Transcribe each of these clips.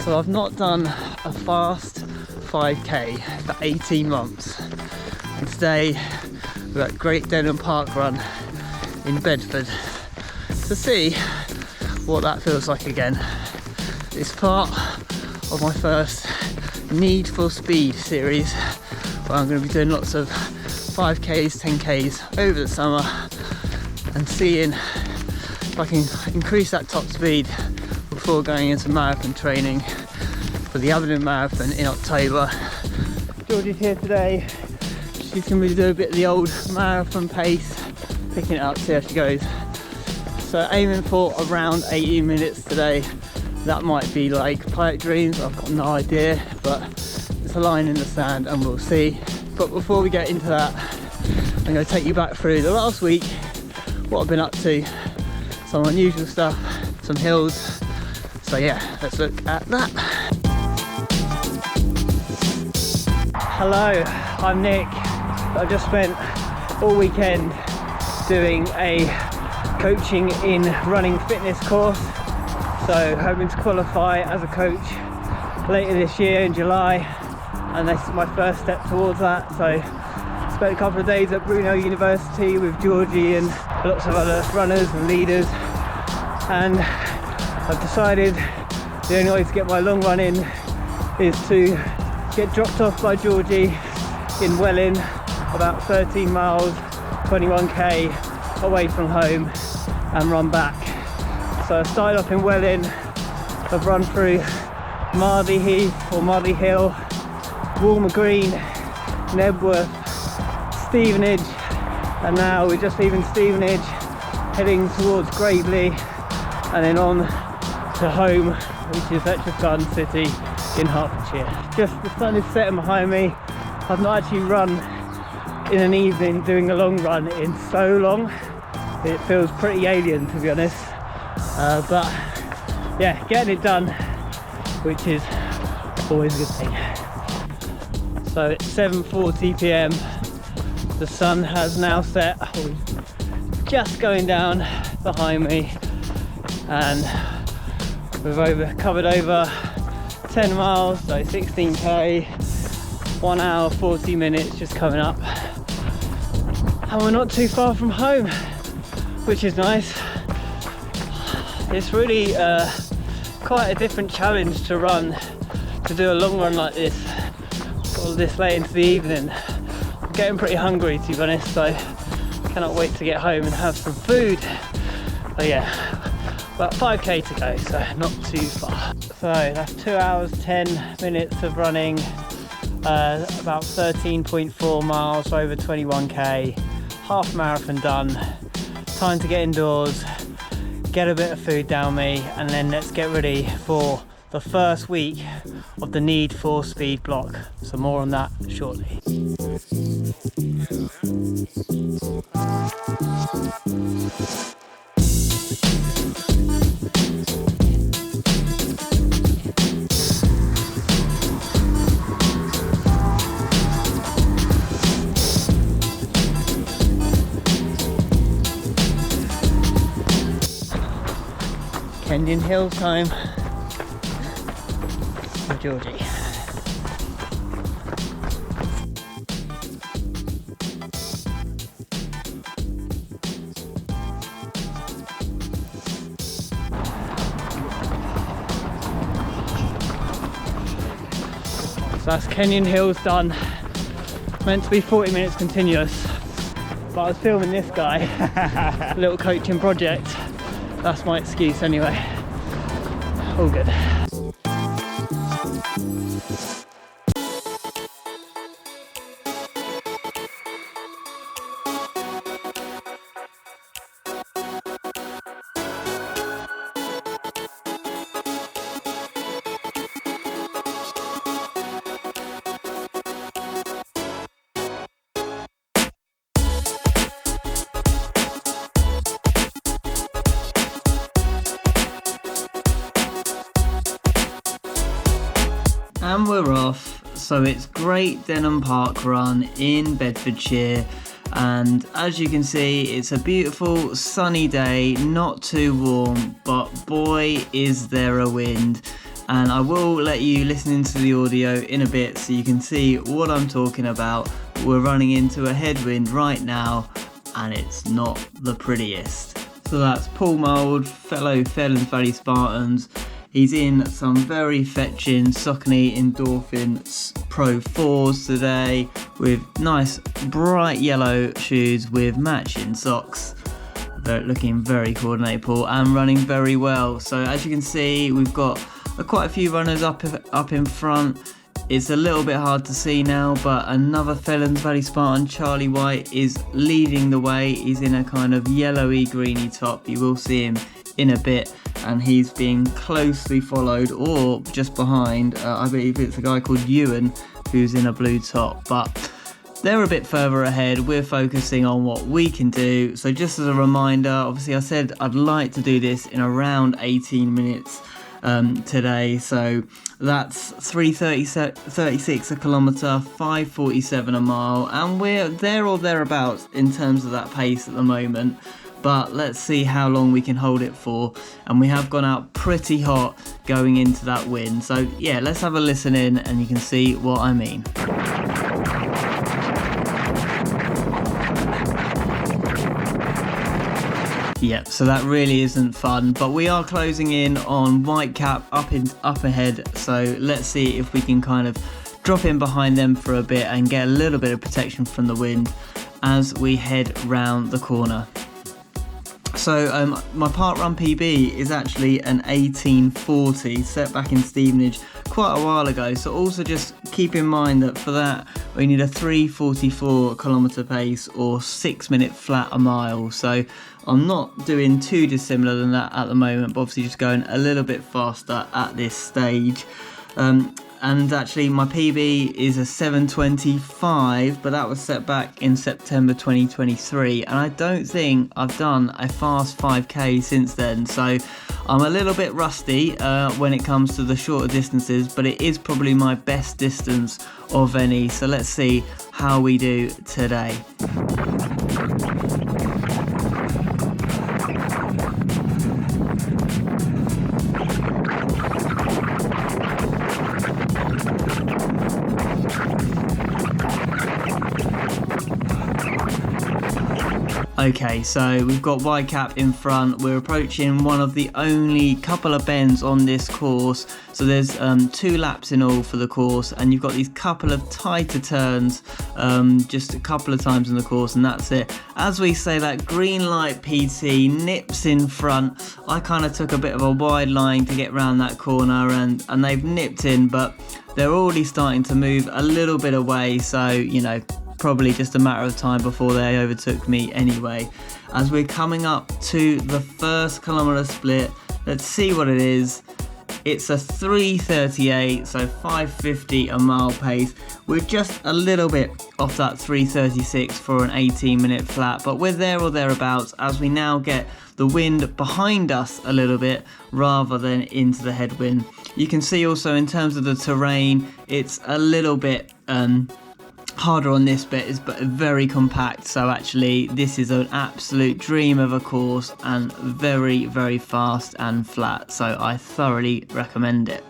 So I've not done a fast 5k for 18 months. And today we're at Great Denham Parkrun in Bedford to see what that feels like again. It's part of my first Need for Speed series where I'm going to be doing lots of 5k's, 10k's over the summer and seeing if I can increase that top speed before going into marathon training for the Abingdon Marathon in October. Georgie's here today. She's going to be doing a bit of the old marathon pace, picking it up, see how she goes. So aiming for around 18 minutes today. That might be like pipe dreams, I've got no idea, but it's a line in the sand and we'll see. But before we get into that, I'm going to take you back through the last week, what I've been up to, some unusual stuff, some hills. So yeah, let's look at that. Hello, I'm Nick. I've just spent all weekend doing a coaching in running fitness course. So hoping to qualify as a coach later this year in July, and this is my first step towards that. So spent a couple of days at Brunel University with Georgie and lots of other runners and leaders, and I've decided the only way to get my long run in is to get dropped off by Georgie in Welling, about 13 miles, 21k away from home, and run back. So I started off in Welling, I've run through Mardy Heath or Mardy Hill, Walmer Green, Nebworth, Stevenage, and now we're just leaving Stevenage, heading towards Gravely, and then on to home, which is Attribution City in Hertfordshire. Just the sun is setting behind me. I've not actually run in an evening doing a long run in so long. It feels pretty alien, to be honest. But yeah, getting it done, which is always a good thing. So it's 7:40 p.m. The sun has now set, just going down behind me, and we've covered over 10 miles, so 16k, 1 hour 40 minutes just coming up, and we're not too far from home, which is nice. It's really quite a different challenge to do a long run like this, all this late into the evening. I'm getting pretty hungry, to be honest, so cannot wait to get home and have some food. But yeah, about 5k to go, so not too far. So that's 2 hours 10 minutes of running, about 13.4 miles, so over 21k, half marathon done. Time to get indoors, get a bit of food down me, and then let's get ready for the first week of the Need for Speed block. So more on that shortly. Kenyon Hill time with Georgie. So that's Kenyon Hills done. Meant to be 40 minutes continuous, but I was filming this guy, little coaching project. That's my excuse anyway. All good. And we're off. So it's Great Denham Parkrun in Bedfordshire, and as you can see, it's a beautiful sunny day, not too warm, but boy is there a wind. and I will let you listen into the audio in a bit so you can see what I'm talking about. We're running into a headwind right now and it's not the prettiest. So that's Paul Mould, fellow Felons Valley Spartans. He's in some very fetching Saucony Endorphin Pro 4s today with nice bright yellow shoes with matching socks. They're looking very coordinated, Paul, and running very well. So as you can see, we've got quite a few runners up in front. It's a little bit hard to see now, but another Felons Valley Spartan, Charlie White, is leading the way. He's in a kind of yellowy greeny top. You will see him in a bit, and he's being closely followed, or just behind, I believe it's a guy called Ewan who's in a blue top, but they're a bit further ahead. We're focusing on what we can do. So just as a reminder, obviously I said I'd like to do this in around 18 minutes today, so that's 3:36 a kilometre, 5:47 a mile, and we're there or thereabouts in terms of that pace at the moment. But let's see how long we can hold it for, and we have gone out pretty hot going into that wind. So yeah, let's have a listen in and you can see what I mean. Yep, so that really isn't fun, but we are closing in on Whitecap up ahead, so let's see if we can kind of drop in behind them for a bit and get a little bit of protection from the wind as we head round the corner. So my PARKRUN PB is actually an 18:40 set back in Stevenage quite a while ago, so also just keep in mind that for that we need a 3:44 kilometre pace or 6 minute flat a mile. So I'm not doing too dissimilar than that at the moment, but obviously just going a little bit faster at this stage. And actually my PB is a 7:25, but that was set back in September 2023, and I don't think I've done a fast 5k since then, so I'm a little bit rusty when it comes to the shorter distances, but it is probably my best distance of any. So let's see how we do today. Okay, so we've got Whitecap in front. We're approaching one of the only couple of bends on this course. So there's 2 laps in all for the course, and you've got these couple of tighter turns just a couple of times in the course, and that's it. As we say, that green light PT nips in front. I kind of took a bit of a wide line to get around that corner, and they've nipped in, but they're already starting to move a little bit away, so you know, probably just a matter of time before they overtook me anyway. As we're coming up to the first kilometre split, let's see what it is. It's a 3:38, so 5:50 a mile pace. We're just a little bit off that 3:36 for an 18-minute flat, but we're there or thereabouts as we now get the wind behind us a little bit rather than into the headwind. You can see also in terms of the terrain, it's a little bit harder on this bit, is but very compact, so actually this is an absolute dream of a course and very, very fast and flat, so I thoroughly recommend it.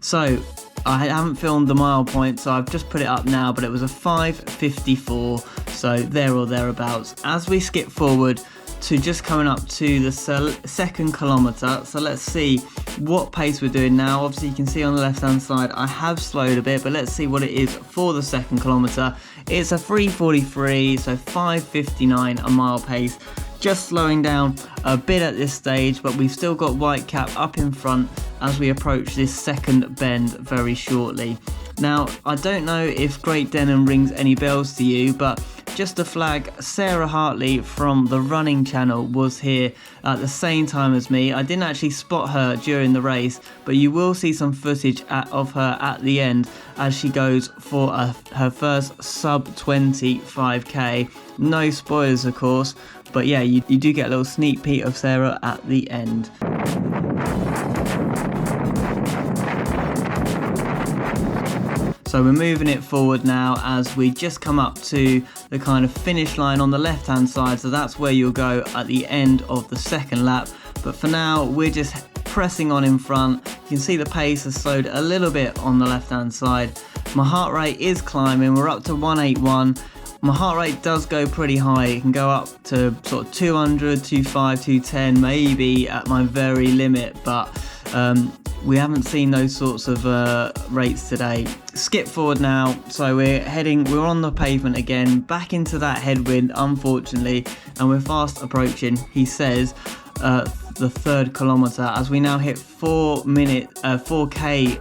So I haven't filmed the mile point, so I've just put it up now, but it was a 5:54, so there or thereabouts. As we skip forward to just coming up to the second kilometre, so let's see what pace we're doing now. Obviously you can see on the left hand side I have slowed a bit, but let's see what it is for the second kilometre. It's a 3:43, so 5:59 a mile pace. Just slowing down a bit at this stage, but we've still got Whitecap up in front as we approach this second bend very shortly. Now, I don't know if Great Denham rings any bells to you, but just to flag, Sarah Hartley from the running channel was here at the same time as me. I didn't actually spot her during the race, but you will see some footage of her at the end as she goes for her first sub 25k. No spoilers, of course, but yeah, you do get a little sneak peek of Sarah at the end. So we're moving it forward now as we just come up to the kind of finish line on the left hand side, so that's where you'll go at the end of the second lap. But for now we're just pressing on in front. can see the pace has slowed a little bit on the left hand side. My heart rate is climbing, we're up to 181. My heart rate does go pretty high, it can go up to sort of 200, 205, 210 maybe at my very limit, but we haven't seen those sorts of rates today. Skip forward now, so we're on the pavement again, back into that headwind unfortunately, and we're fast approaching, he says, the 3rd kilometre as we now hit 4k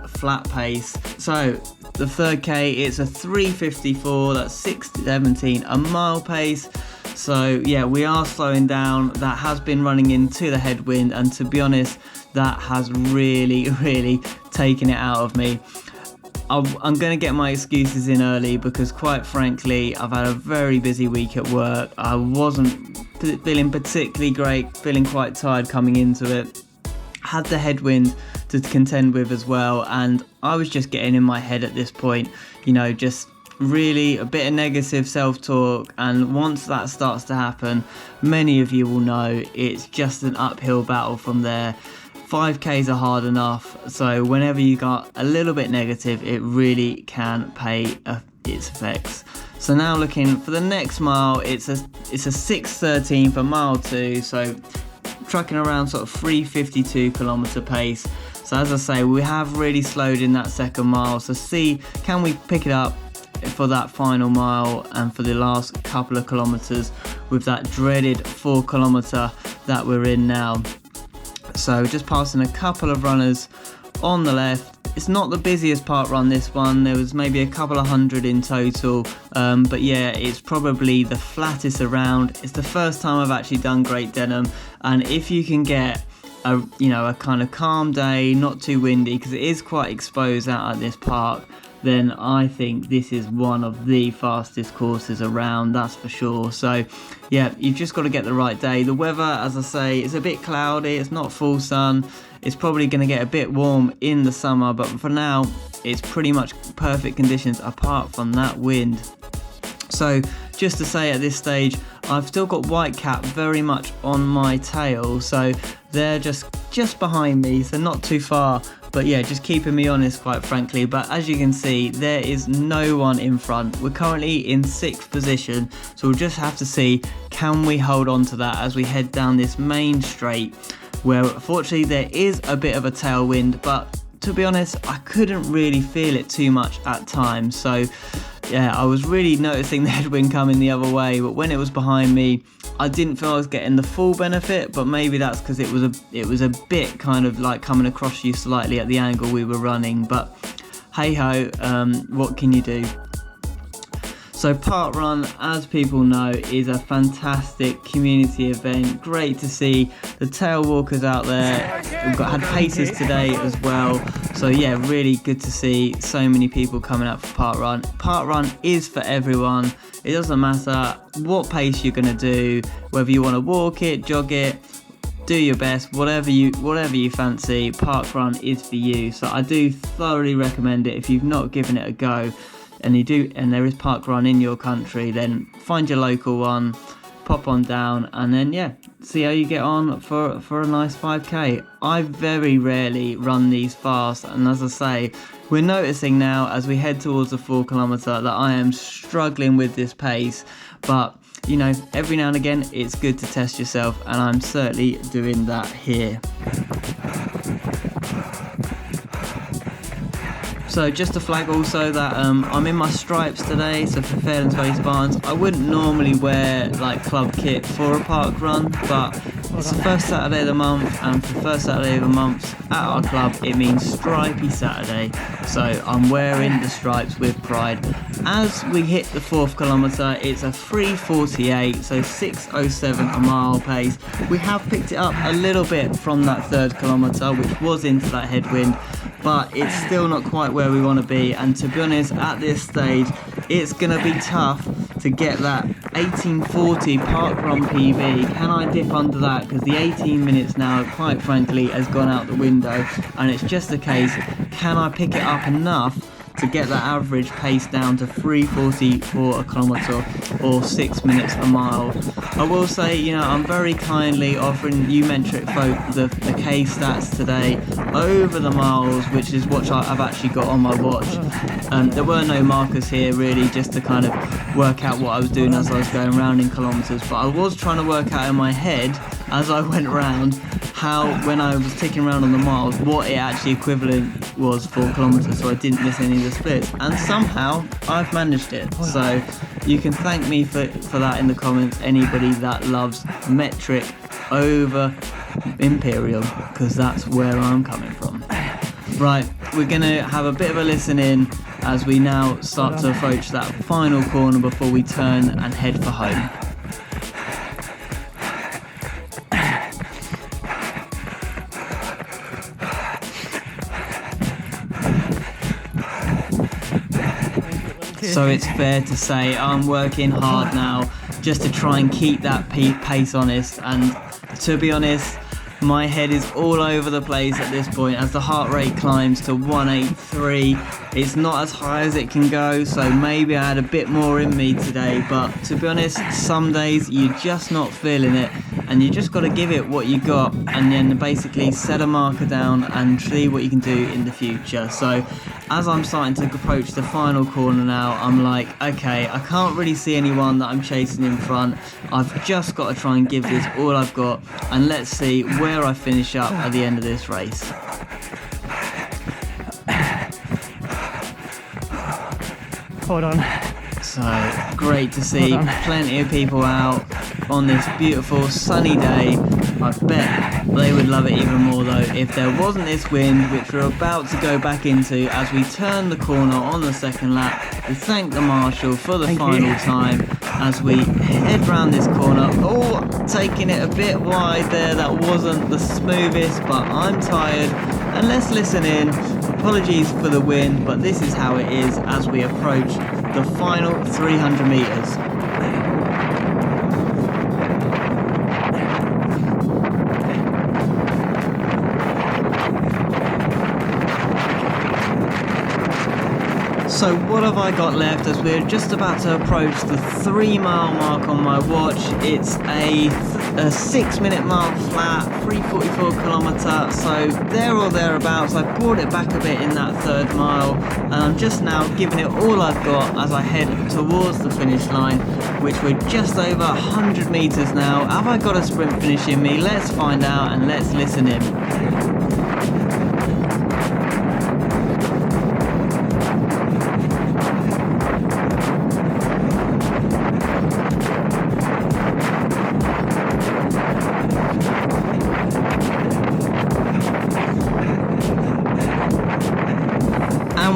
flat pace. So the 3rd K, it's a 3:54, that's 6:17 a mile pace. So yeah, we are slowing down. That has been running into the headwind, and to be honest, that has really taken it out of me. I'm going to get my excuses in early because quite frankly, I've had a very busy week at work. I wasn't feeling particularly great, feeling quite tired coming into it. Had the headwind to contend with as well, and I was just getting in my head at this point, you know, just really a bit of negative self-talk, and once that starts to happen, many of you will know it's just an uphill battle from there. 5Ks are hard enough, so whenever you got a little bit negative, it really can pay its effects. So now looking for the next mile, it's a 6:13 for mile 2, so trucking around sort of 3:52 kilometre pace. So as I say, we have really slowed in that second mile, so see, can we pick it up for that final mile and for the last couple of kilometres with that dreaded 4 kilometre that we're in now. So just passing a couple of runners on the left. It's not the busiest parkrun, this one, there was maybe a couple of hundred in total, but yeah, it's probably the flattest around. It's the first time I've actually done Great Denham, and if you can get a kind of calm day, not too windy, because it is quite exposed out at this park, then I think this is one of the fastest courses around, that's for sure. So yeah, you've just got to get the right day. The weather, as I say, is a bit cloudy, it's not full sun. It's probably going to get a bit warm in the summer, but for now it's pretty much perfect conditions apart from that wind. So just to say at this stage, I've still got white cap very much on my tail, so they're just behind me, so not too far, but yeah, just keeping me honest quite frankly. But as you can see, there is no one in front. We're currently in 6th position, so we'll just have to see, can we hold on to that as we head down this main straight, where unfortunately there is a bit of a tailwind, but to be honest, I couldn't really feel it too much at times. So yeah, I was really noticing the headwind coming the other way, but when it was behind me, I didn't feel I was getting the full benefit, but maybe that's because it was a bit kind of like coming across you slightly at the angle we were running, but hey ho, what can you do? So PARKRUN, as people know, is a fantastic community event. Great to see the tail walkers out there. We've had paces today as well. So yeah, really good to see so many people coming out for PARKRUN. PARKRUN is for everyone. It doesn't matter what pace you're gonna do, whether you want to walk it, jog it, do your best, whatever you fancy. PARKRUN is for you. So I do thoroughly recommend it if you've not given it a go. And there is PARKRUN in your country, then find your local one, pop on down, and then yeah, see how you get on for a nice 5k. I very rarely run these fast, and as I say, we're noticing now as we head towards the 4 kilometre that I am struggling with this pace, but you know, every now and again it's good to test yourself, and I'm certainly doing that here. So just to flag also that I'm in my stripes today, so for Fairlands Valley Spartans, I wouldn't normally wear like club kit for a PARKRUN, but it's the first Saturday of the month, and for the first Saturday of the month at our club it means Stripey Saturday, so I'm wearing the stripes with pride. As we hit the 4th kilometre, it's a 3:48, so 6:07 a mile pace. We have picked it up a little bit from that 3rd kilometre, which was into that headwind, but it's still not quite where we want to be, and to be honest, at this stage it's going to be tough to get that 18:40 PARKRUN PB. Can I dip under that? Because the 18 minutes now, quite frankly, has gone out the window, and it's just a case, can I pick it up enough to get that average pace down to 3:44 a kilometre or 6 minutes a mile. I will say, you know, I'm very kindly offering you metric folk the K stats today over the miles, which is what I've actually got on my watch. There were no markers here really, just to kind of work out what I was doing as I was going around in kilometres, but I was trying to work out in my head as I went around how, when I was ticking around on the miles, what it actually equivalent was for kilometres, so I didn't miss any of the splits, and somehow I've managed it. So you can thank me for that in the comments, anybody that loves metric over imperial, because that's where I'm coming from. Right, we're going to have a bit of a listen in as we now start to approach that final corner before we turn and head for home. So it's fair to say I'm working hard now just to try and keep that pace honest, and to be honest, my head is all over the place at this point as the heart rate climbs to 183. It's not as high as it can go, so maybe I had a bit more in me today, but to be honest, some days you're just not feeling it, and you just got to give it what you got, and then basically set a marker down and see what you can do in the future. So as I'm starting to approach the final corner now, I'm like, okay, I can't really see anyone that I'm chasing in front. I've just got to try and give this all I've got, and let's see where I finish up at the end of this race. Hold on. So great to see plenty of people out on this beautiful sunny day. I bet they would love it even more though if there wasn't this wind, which we're about to go back into as we turn the corner on the second lap. We thank the marshal for the final time as we head round this corner. Oh, taking it a bit wide there, that wasn't the smoothest, but I'm tired, and let's listen in. Apologies for the wind, but this is how it is as we approach the final 300 metres. So what have I got left as we're just about to approach the 3 mile mark on my watch? It's a 6 minute mile flat, 3:44 kilometre, so there or thereabouts. I brought it back a bit in that 3rd mile, and I'm just now giving it all I've got as I head towards the finish line, which we're just over 100 metres now. Have I got a sprint finish in me? Let's find out and let's listen in.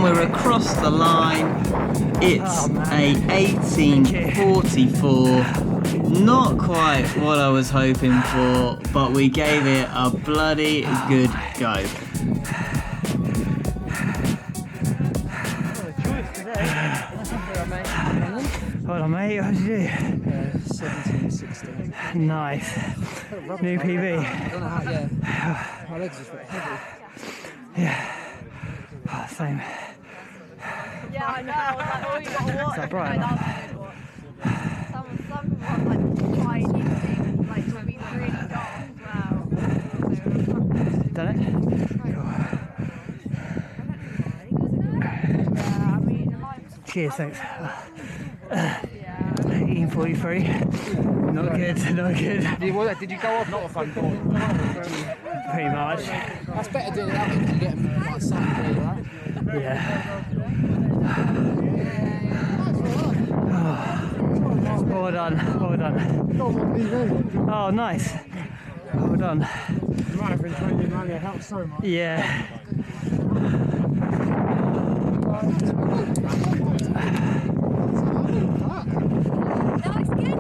We're across the line. It's a 18:44. Not quite what I was hoping for, but we gave it a bloody good go. Hold on, mate. What did you do? 17:16. Nice. New PB. I don't know how, yeah. My legs just went heavy. Yeah. Oh, same. Yeah, I know. I was like, oh, you got to watch. Is that bright? Some people have like tiny things, like to be really dark as well. Done it? Yeah, I mean, Cheers, thanks. 18:43. Not good, not good. Did you go off? Not a fun ball. Pretty much. That's better doing it that way because you get them like slightly right? Yeah. Oh, well done, well done. Oh, nice. Well done. Marathon training really helps so much. Yeah. no, it's good.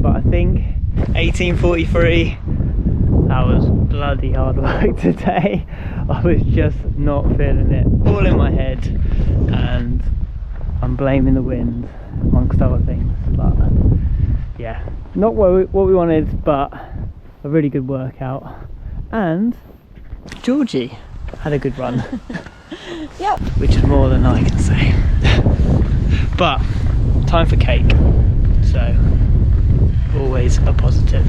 But I think 18:43, that was bloody hard work today. I was just not feeling it, all in my head, and I'm blaming the wind amongst other things, but yeah, not what we wanted, but a really good workout. And Georgie had a good run. Yep. Which is more than I can say. But time for cake, so always a positive.